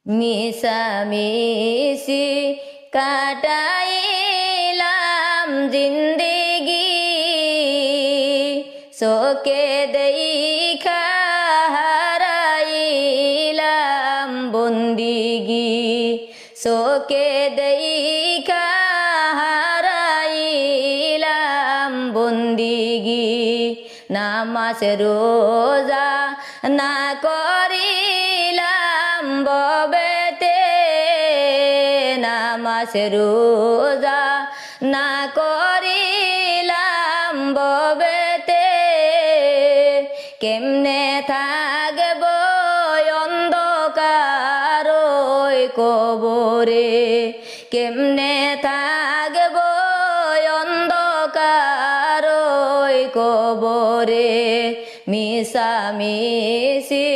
মিশামিশি কাটাইলাম জিন্দেগি, চোখে দেখা হারাইলাম বন্দিগি, চোখে দেখা হারাইলাম বন্দিগি। নামাজ রোজা না করিলাম ববেতে, নামাজ রোজা না করিলাম ববেতে, কেমনে থাকব অন্ধকার ওই কবরে, কেমনে থাকব অন্ধকার ওই কবরে। মিশামিশি